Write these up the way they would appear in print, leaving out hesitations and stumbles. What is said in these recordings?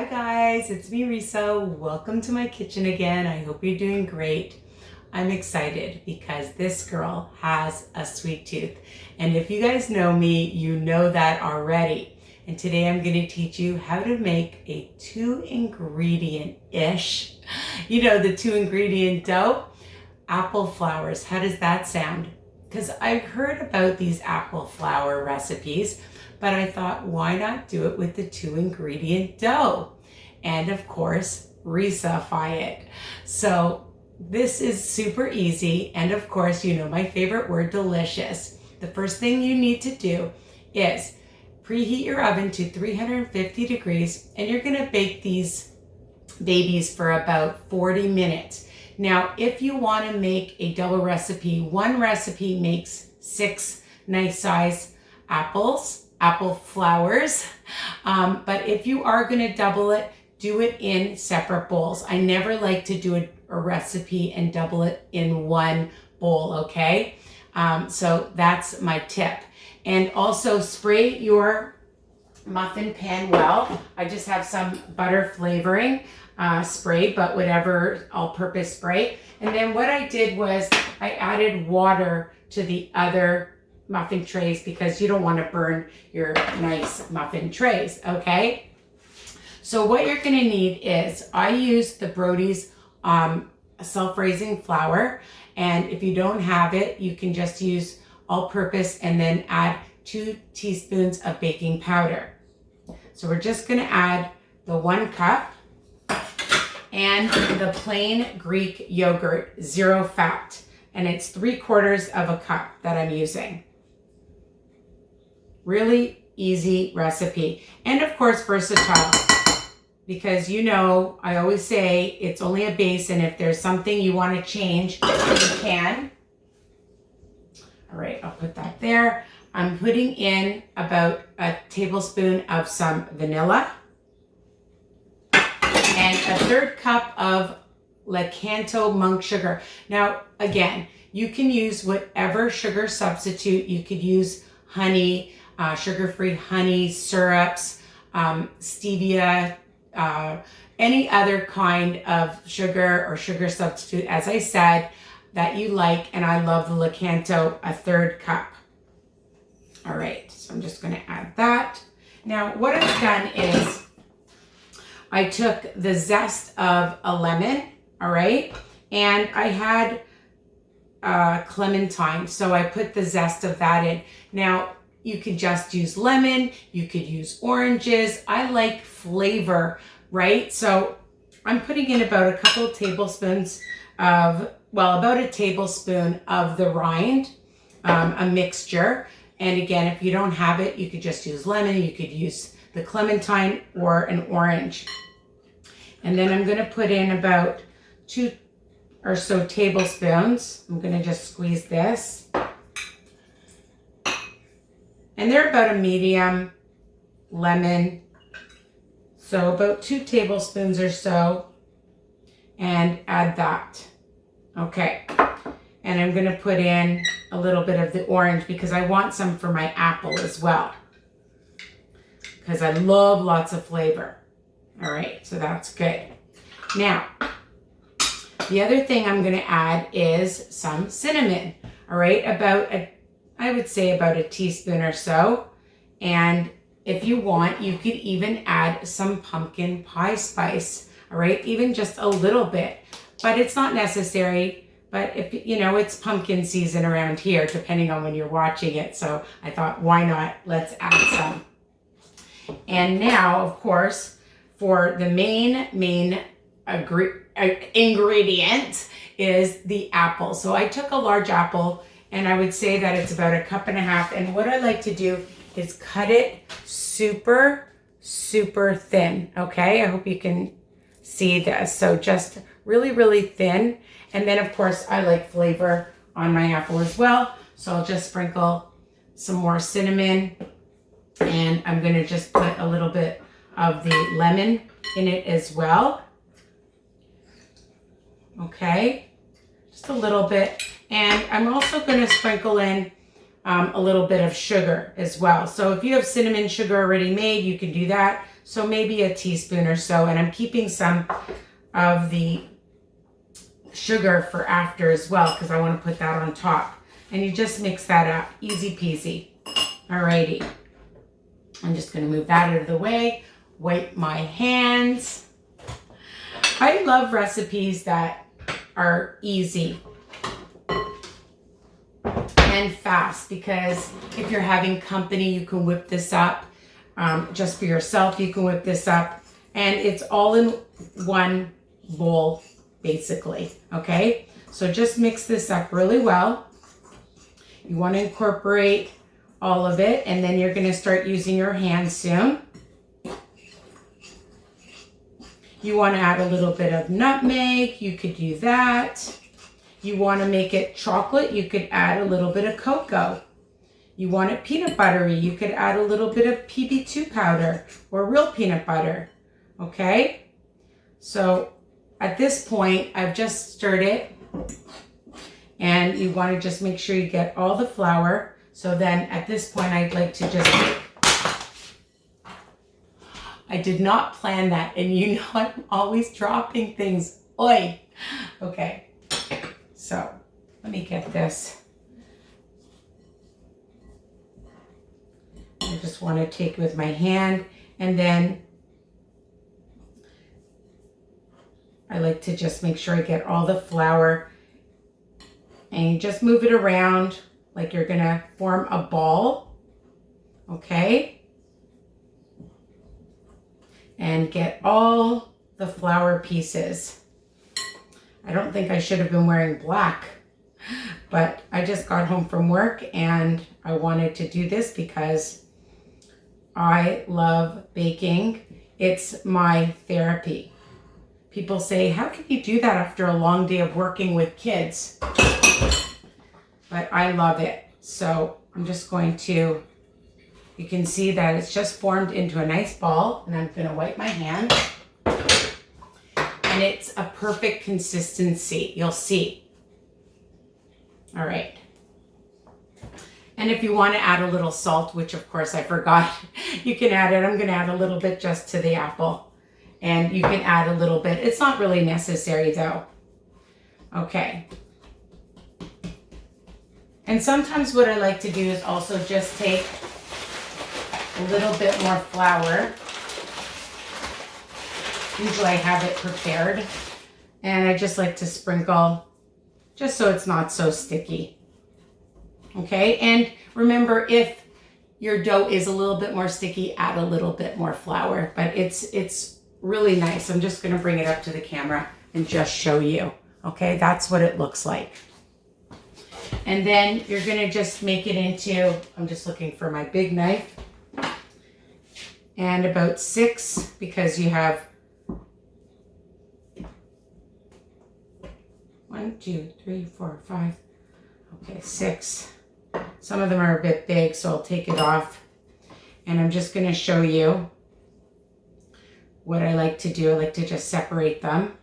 Hi guys, it's me Risa. Welcome to my kitchen again. I hope you're doing great. I'm excited because this girl has a sweet tooth. And if you guys know me, you know that already. And today I'm going to teach you how to make a 2-ingredient-ish, the 2-ingredient dough, apple flowers. How does that sound? Because I've heard about these apple flour recipes, but I thought, why not do it with the 2-ingredient dough? And of course, Risa-fy it. So this is super easy. And of course, my favorite word, delicious. The first thing you need to do is preheat your oven to 350 degrees, and you're gonna bake these babies for about 40 minutes. Now, if you wanna make a double recipe, one recipe makes 6 nice size apple flowers. But if you are gonna double it, do it in separate bowls. I never like to do a recipe and double it in one bowl, okay? So that's my tip. And also spray your muffin pan well. I just have some butter flavoring spray, but whatever all-purpose spray. And then what I did was I added water to the other muffin trays because you don't want to burn your nice muffin trays, okay? So what you're going to need is, I use the Brody's self-raising flour, and if you don't have it, you can just use all-purpose and then add 2 teaspoons of baking powder. So we're just going to add the 1 cup and the plain Greek yogurt, 0 fat, and it's 3/4 of a cup that I'm using. Really easy recipe, and of course versatile, because I always say it's only a base, and if there's something you want to change, you can. All right, I'll put that there. I'm putting in about a tablespoon of some vanilla and a 1/3 cup of Lakanto monk sugar. Now, again, you can use whatever sugar substitute. You could use honey, sugar-free honey, syrups, stevia, any other kind of sugar or sugar substitute, as I said, that you like. And I love the Lakanto, a 1/3 cup. All right, so I'm just going to add that. Now, what I've done is I took the zest of a lemon, all right, and I had clementine, so I put the zest of that in. Now, you could just use lemon, you could use oranges. I like flavor, right? So I'm putting in about a couple of tablespoons of, about a tablespoon of the rind, a mixture. And again, if you don't have it, you could just use lemon, you could use the clementine or an orange. And then I'm gonna put in about 2 or so tablespoons. I'm gonna just squeeze this. And they're about a medium lemon. So about 2 tablespoons or so, and add that. Okay. And I'm gonna put in a little bit of the orange because I want some for my apple as well, because I love lots of flavor. All right, so that's good. Now, the other thing I'm gonna add is some cinnamon. All right, I would say about a teaspoon or so. And if you want, you could even add some pumpkin pie spice, all right? Even just a little bit, but it's not necessary. But if, it's pumpkin season around here, depending on when you're watching it. So I thought, why not? Let's add some. And now, of course, for the main ingredient is the apple. So I took a large apple, and I would say that it's about 1.5 cups. And what I like to do is cut it super, super thin, okay? I hope you can see this. So just really, really thin. And then, of course, I like flavor on my apple as well. So I'll just sprinkle some more cinnamon. And I'm going to just put a little bit of the lemon in it as well. Okay, just a little bit. And I'm also going to sprinkle in a little bit of sugar as well. So if you have cinnamon sugar already made, you can do that. So maybe a teaspoon or so. And I'm keeping some of the sugar for after as well because I want to put that on top. And you just mix that up. Easy peasy. Alrighty. I'm just going to move that out of the way. Wipe my hands. I love recipes that are easy and fast because if you're having company, you can whip this up. Just for yourself, you can whip this up. And it's all in one bowl, basically. Okay? So just mix this up really well. You want to incorporate all of it, and then you're going to start using your hands soon. You want to add a little bit of nutmeg. You could do that. You want to make it chocolate. You could add a little bit of cocoa. You want it peanut buttery. You could add a little bit of PB2 powder or real peanut butter. Okay? So at this point, I've just stirred it. And you want to just make sure you get all the flour. So then at this point, I'd like to just... I did not plan that. And you know I'm always dropping things. Oi! Okay. So let me get this. I just want to take it with my hand. And then I like to just make sure I get all the flour. And you just move it around like you're going to form a ball. Okay? And get all the flour pieces. I don't think I should have been wearing black, but I just got home from work and I wanted to do this because I love baking. It's my therapy. People say, how can you do that after a long day of working with kids? But I love it. So I'm just going to, you can see that it's just formed into a nice ball, and I'm going to wipe my hand. And it's a perfect consistency. You'll see. All right. And if you want to add a little salt, which of course I forgot, you can add it. I'm going to add a little bit just to the apple. And you can add a little bit. It's not really necessary though. Okay. And sometimes what I like to do is also just take a little bit more flour. Usually I have it prepared. And I just like to sprinkle just so it's not so sticky. Okay, and remember, if your dough is a little bit more sticky, add a little bit more flour. But it's really nice. I'm just going to bring it up to the camera and just show you. Okay, that's what it looks like. And then you're going to just make it into, I'm just looking for my big knife. And about 6, because you have 1, 2, 3, 4, 5. Okay, 6. Some of them are a bit big, so I'll take it off. And I'm just going to show you what I like to do. I like to just separate them.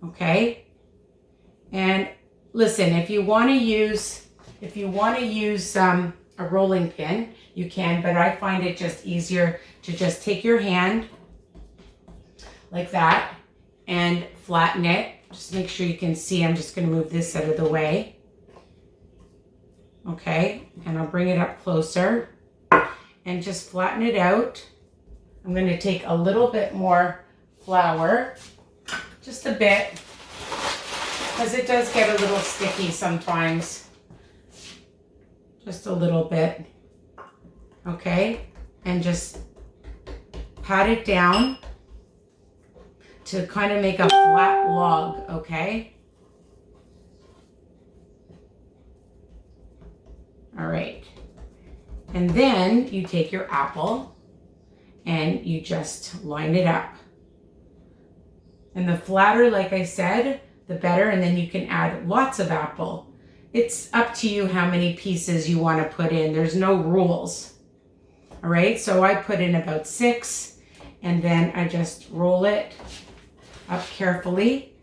Okay? And listen, if you want to use a rolling pin, you can, but I find it just easier to just take your hand like that and flatten it. Just make sure you can see. I'm just going to move this out of the way. Okay, and I'll bring it up closer and just flatten it out. I'm going to take a little bit more flour, just a bit, because it does get a little sticky sometimes. Just a little bit. Okay, and just pat it down to kind of make a flat log, okay? All right. And then you take your apple and you just line it up. And the flatter, like I said, the better, and then you can add lots of apple. It's up to you how many pieces you want to put in. There's no rules. All right, so I put in about 6, and then I just roll it up carefully.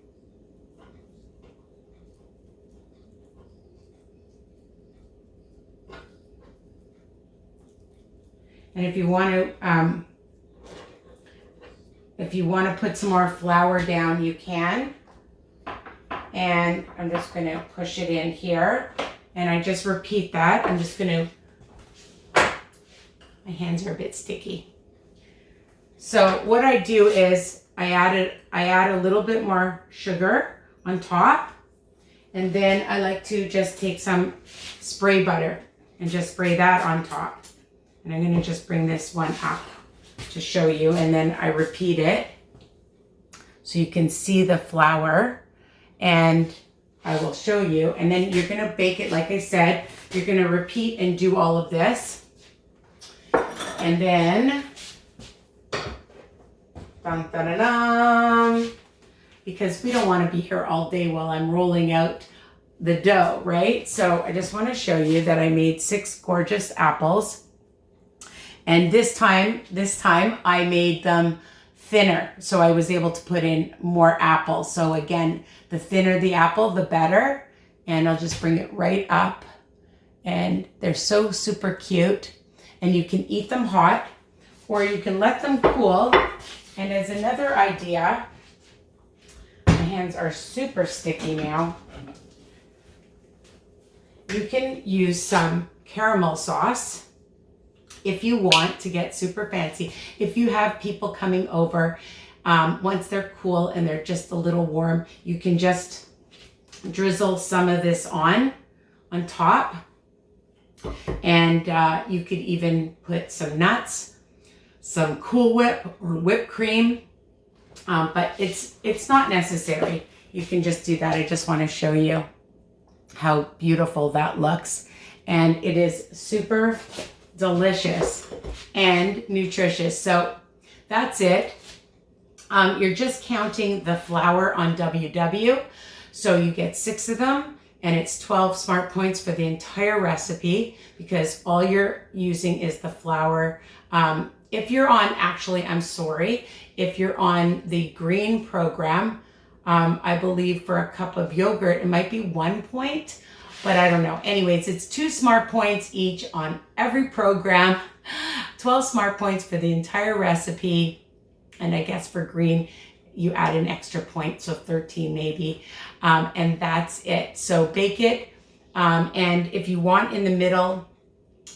And if you want to If you want to put some more flour down, you can. And I'm just going to push it in here. And I just repeat that. I'm just going to, my hands are a bit sticky. So what I do is I add a little bit more sugar on top. And then I like to just take some spray butter and just spray that on top. And I'm going to just bring this one up to show you. And then I repeat it so you can see the flour. And I will show you. And then you're going to bake it, like I said, you're going to repeat and do all of this. And then, dun, dun, dun, dun, because we don't want to be here all day while I'm rolling out the dough, right? So I just want to show you that I made 6 gorgeous apples. And this time I made them thinner. So I was able to put in more apples. So again, the thinner the apple, the better. And I'll just bring it right up. And they're so super cute. And you can eat them hot or you can let them cool. And as another idea, my hands are super sticky now. You can use some caramel sauce if you want to get super fancy. If you have people coming over, once they're cool and they're just a little warm, you can just drizzle some of this on top. And you could even put some nuts, some Cool Whip or whipped cream, but it's not necessary. You can just do that. I just want to show you how beautiful that looks. And it is super delicious and nutritious. So that's it. You're just counting the flour on WW. So you get 6 of them and it's 12 smart points for the entire recipe because all you're using is the flour. If you're on, actually, I'm sorry, if you're on the green program, I believe for a cup of yogurt, it might be 1 point, but I don't know. Anyways, it's 2 smart points each on every program, 12 smart points for the entire recipe. And I guess for green, you add an extra point, so 13 maybe. And that's it. So bake it. And if you want in the middle,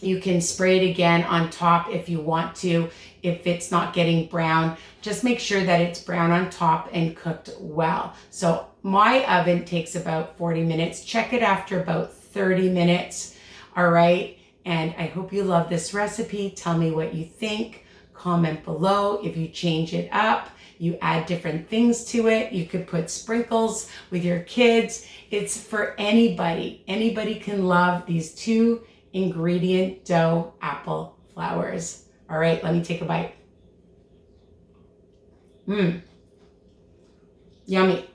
you can spray it again on top if you want to. If it's not getting brown, just make sure that it's brown on top and cooked well. So my oven takes about 40 minutes. Check it after about 30 minutes. All right. And I hope you love this recipe. Tell me what you think. Comment below if you change it up. You add different things to it. You could put sprinkles with your kids. It's for anybody. Anybody can love these 2 ingredient dough apple flours. All right, let me take a bite. Yummy.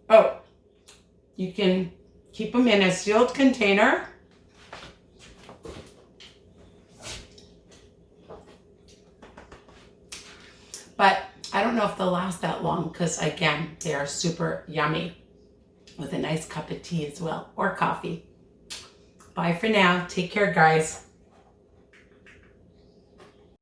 Oh, you can keep them in a sealed container. But I don't know if they'll last that long because, again, they are super yummy with a nice cup of tea as well or coffee. Bye for now. Take care, guys.